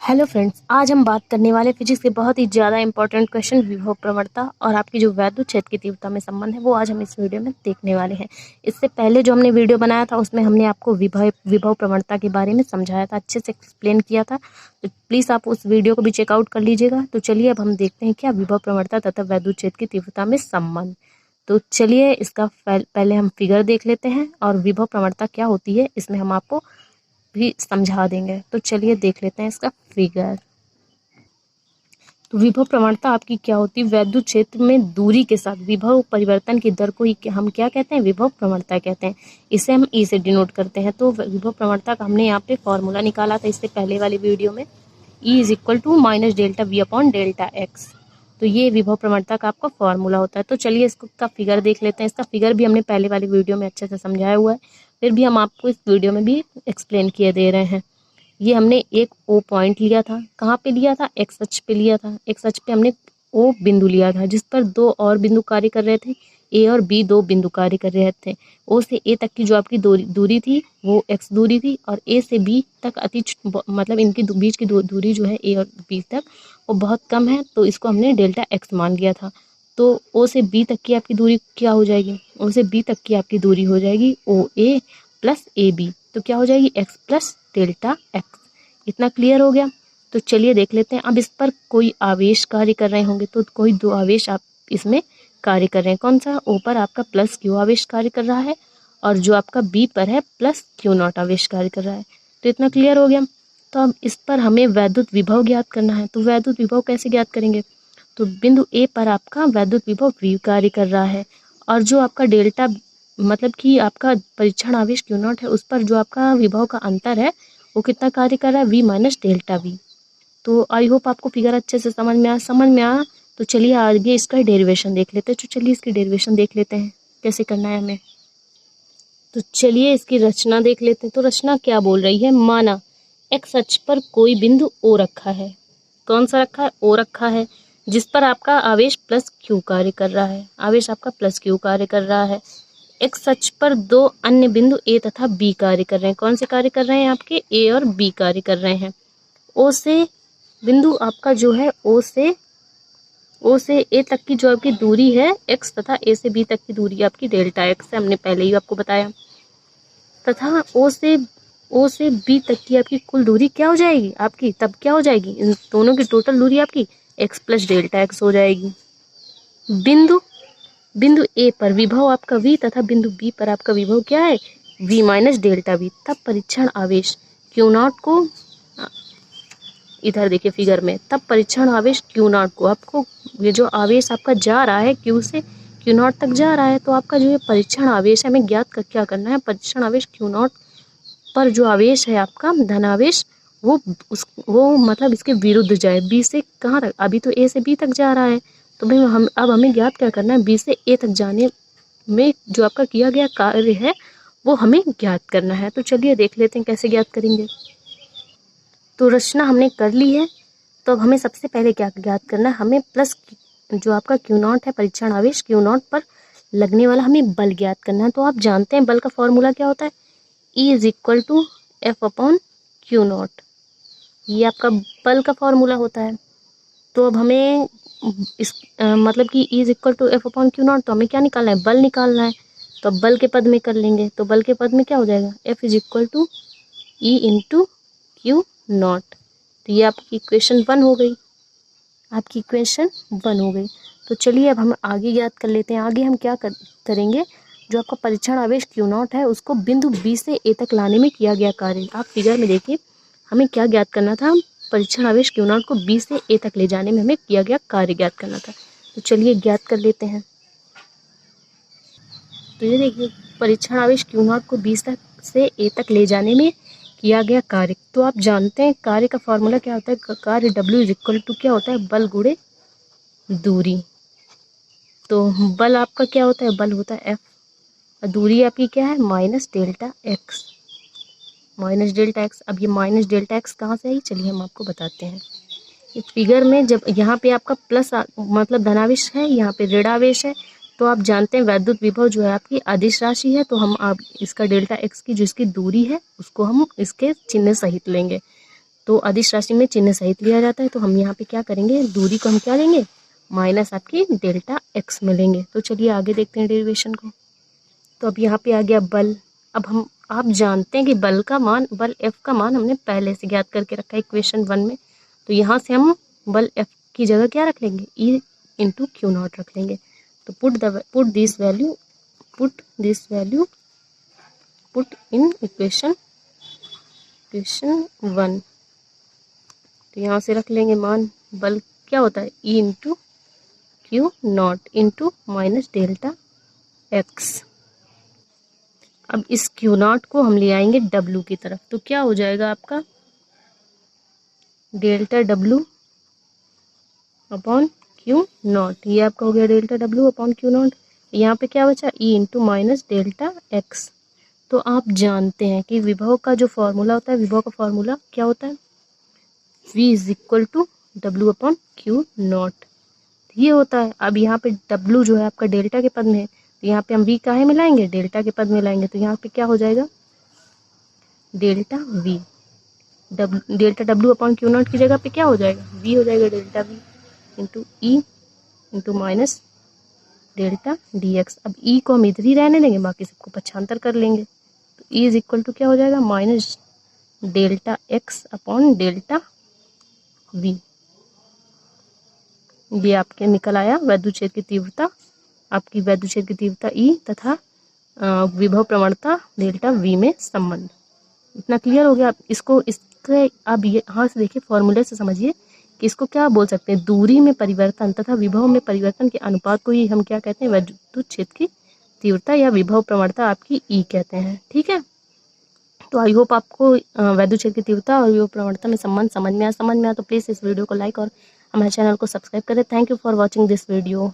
Hello friends, आज हम बात करने वाले फिजिक्स के बहुत ही ज़्यादा इंपॉर्टेंट क्वेश्चन विभव प्रवणता और आपकी जो वैद्युत क्षेत्र की तीव्रता में संबंध है वो आज हम इस वीडियो में देखने वाले हैं। इससे पहले जो हमने वीडियो बनाया था उसमें हमने आपको विभव प्रवणता के बारे में समझाया था, अच्छे से एक्सप्लेन किया था, तो प्लीज़ आप उस वीडियो को भी चेकआउट कर लीजिएगा। तो चलिए अब हम देखते हैं क्या विभव प्रवणता तथा वैद्युत क्षेत्र की तीव्रता में संबंध। तो चलिए इसका पहले हम फिगर देख लेते हैं और विभव प्रवणता क्या होती है इसमें हम आपको भी समझा देंगे। तो चलिए देख लेते हैं इसका फिगर। तो विभव प्रवणता आपकी क्या होती है? वैद्युत क्षेत्र में दूरी के साथ विभव परिवर्तन की दर को ही हम क्या कहते हैं? विभव प्रवणता कहते हैं। इसे हम ई से डिनोट करते हैं। तो विभव प्रवणता का हमने यहाँ पे फॉर्मूला निकाला था इससे पहले वाली वीडियो में, E is equal to minus delta V upon delta X. तो ये विभव प्रवणता का आपका फॉर्मूला होता है। तो चलिए इसका फिगर देख लेते हैं। इसका फिगर भी हमने पहले वाली वीडियो में अच्छे से समझाया हुआ है, फिर भी हम आपको इस वीडियो में भी एक्सप्लेन किए दे रहे हैं। ये हमने एक ओ पॉइंट लिया था। कहाँ पे लिया था? एक्स अक्ष पे लिया था। एक्स अक्ष पे हमने ओ बिंदु लिया था जिस पर दो और बिंदु कार्य कर रहे थे। ए और बी दो बिंदु कार्य कर रहे थे। ओ से ए तक की जो आपकी दूरी थी वो एक्स दूरी थी और ए से बी तक मतलब इनकी बीच की दूरी जो है ए और बी तक वो बहुत कम है, तो इसको हमने डेल्टा एक्स मान लिया था। तो ओ से बी तक की आपकी दूरी क्या हो जाएगी? ओ से बी तक की आपकी दूरी हो जाएगी ओ ए प्लस ए बी। तो क्या हो जाएगी? X plus delta x. इतना क्लियर हो गया? तो चलिए देख लेते हैं। अब इस पर कोई आवेश कार्य कर रहे होंगे, तो कोई दो आवेश आप इसमें कार्य कर रहे हैं। कौन सा? ओ पर आपका प्लस क्यू आवेश कार्य कर रहा है और जो आपका बी पर है प्लस क्यू नॉट आवेश कार्य कर रहा है। तो इतना क्लियर हो गया? तो अब इस पर हमें वैद्युत विभव ज्ञात करना है। तो वैद्युत विभव कैसे ज्ञात करेंगे? तो बिंदु ए पर आपका वैद्युत विभव V कार्य कर रहा है और जो आपका डेल्टा मतलब कि आपका परीक्षण आवेश क्यू नॉट है उस पर जो आपका विभव का अंतर है वो कितना कार्य कर रहा है? V minus delta V। तो आई होप आपको फिगर अच्छे से समझ में आया। तो चलिए आगे इसका डेरिवेशन देख लेते हैं। तो चलिए इसकी डेरिवेशन देख लेते हैं कैसे करना है हमें। तो चलिए इसकी रचना देख लेते हैं। तो रचना क्या बोल रही है? माना एक्स अक्ष पर कोई बिंदु O रखा है। कौन सा रखा है? O रखा है, जिस पर आपका आवेश प्लस क्यू कार्य कर रहा है। आवेश आपका प्लस क्यू कार्य कर रहा है। एक्स अक्ष पर दो अन्य बिंदु ए तथा बी कार्य कर रहे हैं। कौन से कार्य कर रहे हैं? आपके ए और बी कार्य कर रहे हैं। ओ से बिंदु आपका जो है ओ से ए तक की जो आपकी दूरी है एक्स तथा ए से बी तक की दूरी आपकी डेल्टा एक्स है, हमने पहले ही आपको बताया। तथा ओ से बी तक की आपकी कुल दूरी क्या हो जाएगी आपकी? तब क्या हो जाएगी? इन दोनों की टोटल दूरी आपकी एक्स प्लस डेल्टा एक्स हो जाएगी। बिंदु ए पर विभव आपका V तथा बिंदु बी पर आपका विभव क्या है? V minus delta V। तब परीक्षण आवेश क्यू नॉट को इधर देखिए फिगर में, तब परीक्षण आवेश क्यू नॉट को आपको ये जो आवेश आपका जा रहा है क्यू से क्यू नॉट तक जा रहा है, तो आपका जो ये परीक्षण आवेश है हमें ज्ञात कर क्या करना है? परीक्षण आवेश क्यू नॉट पर जो आवेश है आपका धनावेश वो मतलब इसके विरुद्ध जाए। बी से कहाँ तक? अभी तो ए से बी तक जा रहा है, तो भाई अब हमें ज्ञात क्या करना है? बी से ए तक जाने में जो आपका किया गया कार्य है वो हमें ज्ञात करना है। तो चलिए देख लेते हैं कैसे ज्ञात करेंगे। तो रचना हमने कर ली है। तो अब हमें सबसे पहले क्या ज्ञात करना है? हमें प्लस जो आपका क्यू नॉट है परीक्षण आवेश क्यू नॉट पर लगने वाला हमें बल ज्ञात करना है। तो आप जानते हैं बल का फॉर्मूला क्या होता है? E is equal to F upon Q not. ये आपका बल का फॉर्मूला होता है। तो अब हमें मतलब कि E is equal to F upon Q not, तो हमें क्या निकालना है? बल निकालना है। तो अब बल के पद में कर लेंगे। तो बल के पद में क्या हो जाएगा? F is equal to E into Q not. तो ये आपकी इक्वेशन 1 हो गई। आपकी इक्वेशन 1 हो गई। तो चलिए अब हम आगे ज्ञात कर लेते हैं। आगे हम क्या करेंगे? जो आपका परीक्षण आवेश क्यू नॉट है उसको बिंदु बी से ए तक लाने में किया गया कार्य। आप फिगर में देखिए हमें क्या ज्ञात करना था? परीक्षण आवेश क्यू नॉट को बी से ए तक ले जाने में हमें किया गया कार्य ज्ञात करना था। तो चलिए ज्ञात कर लेते हैं। तो ये देखिए परीक्षण आवेश क्यू नॉट को बी से ए तक ले जाने में किया गया कार्य। तो आप जानते हैं कार्य का फॉर्मूला क्या होता है? कार्य W इज इक्वल टू क्या होता है? बल गुणे दूरी। तो बल आपका क्या होता है? बल होता है F और दूरी आपकी क्या है? Minus delta x. Minus delta x. अब ये माइनस डेल्टा एक्स कहाँ से आई? चलिए हम आपको बताते हैं। इस फिगर में जब यहाँ पे आपका प्लस मतलब धनावेश है, यहाँ पे ऋणावेश है, तो आप जानते हैं वैद्युत विभव जो है आपकी अदिश राशि है। तो हम आप इसका डेल्टा एक्स की जो इसकी दूरी है उसको हम इसके चिन्ह सहित लेंगे। तो अदिश राशि में चिन्ह सहित लिया जाता है। तो हम यहाँ पे क्या करेंगे, दूरी को हम क्या लेंगे, माइनस आपकी डेल्टा एक्स में लेंगे। तो चलिए आगे देखते हैं डेरिवेशन को। तो अब यहाँ पे आ गया बल। अब आप जानते हैं कि बल F का मान हमने पहले से ज्ञात करके रखा है इक्वेशन 1 में। तो यहाँ से हम बल F की जगह क्या रख लेंगे, E इंटू क्यू नॉट रख लेंगे। तो पुट इन इक्वेशन 1। तो यहाँ से रख लेंगे मान, बल क्या होता है, E into Q not into minus delta x. अब इस क्यू नॉट को हम ले आएंगे W की तरफ। तो क्या हो जाएगा आपका, delta W upon Q not. ये आपका हो गया delta W upon Q not. यहाँ पे क्या बचा, E into minus delta X. तो आप जानते हैं कि विभव का जो फॉर्मूला होता है, विभव का फॉर्मूला क्या होता है, V is equal to W upon Q not, ये होता है। अब यहाँ पे W जो है आपका डेल्टा के पद में है, तो यहाँ पे हम V काहे में लाएंगे, डेल्टा के पद में लाएंगे। तो यहाँ पे क्या हो जाएगा, delta W upon Q not की जगह पे क्या हो जाएगा, V हो जाएगा, delta V into E into minus delta DX। अब E को हम इधर ही रहने देंगे, बाकी सबको पक्षांतर कर लेंगे। तो E इज इक्वल टू क्या हो जाएगा, minus delta X upon delta V। ये आपके निकल आया वैद्युत क्षेत्र की तीव्रता, आपकी वैद्युत क्षेत्र की तीव्रता E तथा विभव प्रवणता डेल्टा V में संबंध। इतना क्लियर हो गया। आप इसके आप ये यहाँ से देखिए, फॉर्मूले से समझिए कि इसको क्या बोल सकते हैं, दूरी में परिवर्तन तथा विभव में परिवर्तन के अनुपात को ही हम क्या कहते हैं, वैद्युत क्षेत्र की तीव्रता या विभव प्रवणता आपकी E कहते हैं। ठीक है, तो आई होप आपको वैद्युत क्षेत्र की तीव्रता और विभव प्रवणता में संबंध समझ में आया। तो प्लीज़ इस वीडियो को लाइक और हमारे चैनल को सब्सक्राइब करें। Thank you for watching this video.